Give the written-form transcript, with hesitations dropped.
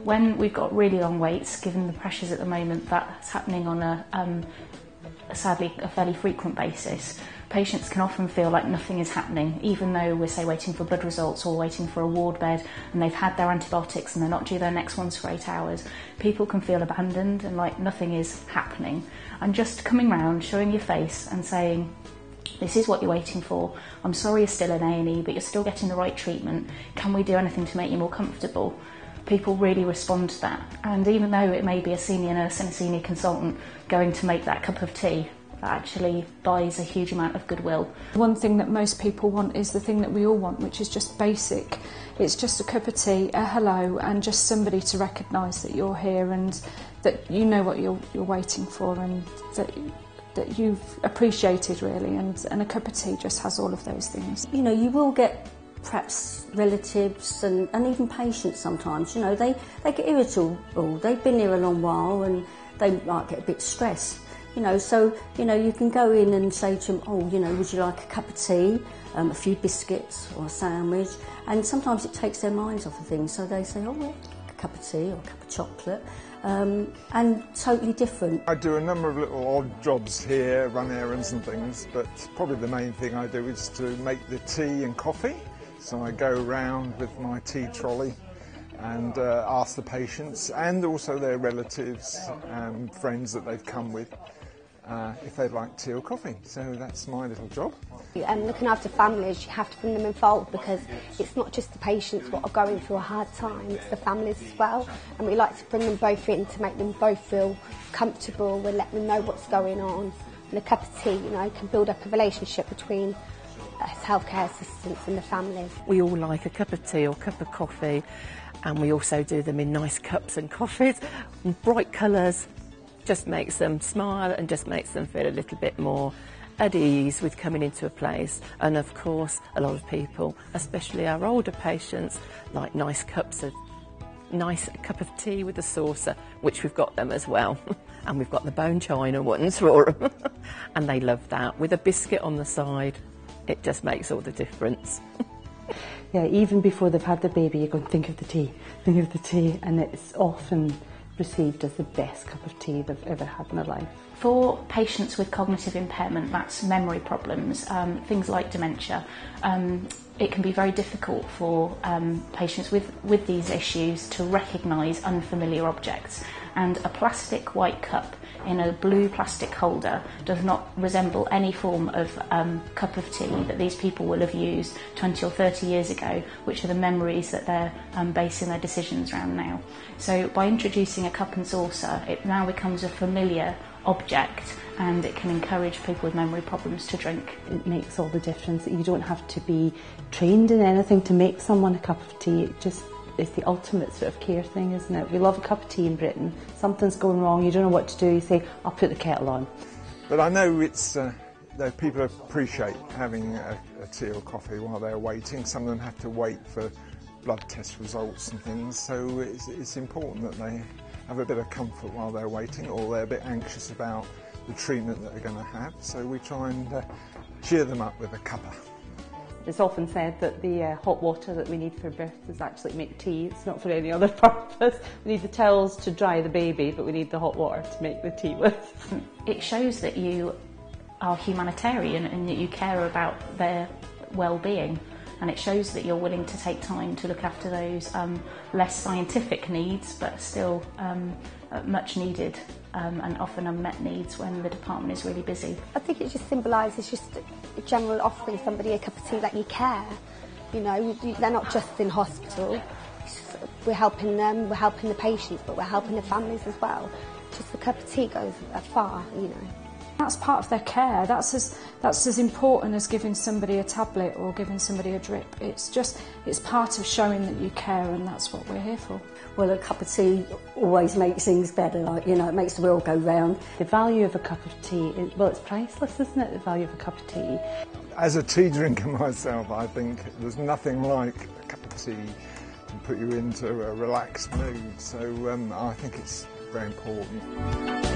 When we've got really long waits, given the pressures at the moment, that's happening on sadly a fairly frequent basis. Patients can often feel like nothing is happening, even though we're, say, waiting for blood results or waiting for a ward bed and they've had their antibiotics and they're not due their next ones for 8 hours. People can feel abandoned and like nothing is happening. And just coming round, showing your face and saying, this is what you're waiting for. I'm sorry you're still in A&E, but you're still getting the right treatment. Can we do anything to make you more comfortable? People really respond to that. And even though it may be a senior nurse and a senior consultant going to make that cup of tea, that actually buys a huge amount of goodwill. One thing that most people want is the thing that we all want, which is just basic. It's just a cup of tea, a hello, and just somebody to recognise that you're here and that you know what you're waiting for and that you've appreciated, really. And a cup of tea just has all of those things. You know, you will get perhaps relatives and even patients sometimes, you know, they get irritable. They've been here a long while and they might get a bit stressed. You know, so, you know, you can go in and say to them, oh, you know, would you like a cup of tea, a few biscuits or a sandwich? And sometimes it takes their minds off of things. So they say, oh, well, a cup of tea or a cup of chocolate. And totally different. I do a number of little odd jobs here, run errands and things, but probably the main thing I do is to make the tea and coffee. So I go around with my tea trolley and ask the patients and also their relatives and friends that they've come with if they'd like tea or coffee. So that's my little job. Looking after families, you have to bring them involved because it's not just the patients what are going through a hard time, it's the families as well. And we like to bring them both in to make them both feel comfortable and let them know what's going on. And a cup of tea, you know, can build up a relationship between healthcare assistants and the families. We all like a cup of tea or a cup of coffee, and we also do them in nice cups and coffees and bright colours. Just makes them smile and just makes them feel a little bit more at ease with coming into a place. And of course, a lot of people, especially our older patients, like nice cup of tea with a saucer, which we've got them as well. And we've got the bone china ones for them. And they love that, with a biscuit on the side. It just makes all the difference. Yeah, even before they've had the baby, you're going to think of the tea, and it's often received as the best cup of tea they've ever had in their life. For patients with cognitive impairment, that's memory problems, things like dementia, it can be very difficult for patients with these issues to recognise unfamiliar objects. And a plastic white cup in a blue plastic holder does not resemble any form of cup of tea that these people will have used 20 or 30 years ago, which are the memories that they're basing their decisions around now. So by introducing a cup and saucer, it now becomes a familiar object and it can encourage people with memory problems to drink. It makes all the difference. You don't have to be trained in anything to make someone a cup of tea. It just is the ultimate sort of care thing, isn't it? We love a cup of tea in Britain. Something's going wrong, you don't know what to do, you say, I'll put the kettle on. But I know it's that people appreciate having a tea or coffee while they're waiting. Some of them have to wait for blood test results and things, so it's important that they have a bit of comfort while they're waiting, or they're a bit anxious about the treatment that they're going to have. So we try and cheer them up with a cuppa. It's often said that the hot water that we need for birth is actually to make tea. It's not for any other purpose. We need the towels to dry the baby, but we need the hot water to make the tea with. It shows that you are humanitarian and that you care about their well-being. And it shows that you're willing to take time to look after those less scientific needs, but still much needed and often unmet needs when the department is really busy. I think it just symbolises just a general offering somebody a cup of tea that you care. You know, they're not just in hospital. We're helping them, we're helping the patients, but we're helping the families as well. Just a cup of tea goes far, you know. That's part of their care. That's as important as giving somebody a tablet or giving somebody a drip. It's part of showing that you care, and that's what we're here for. Well, a cup of tea always makes things better, it makes the world go round. The value of a cup of tea, it's priceless, isn't it, the value of a cup of tea? As a tea drinker myself, I think there's nothing like a cup of tea to put you into a relaxed mood, so I think it's very important.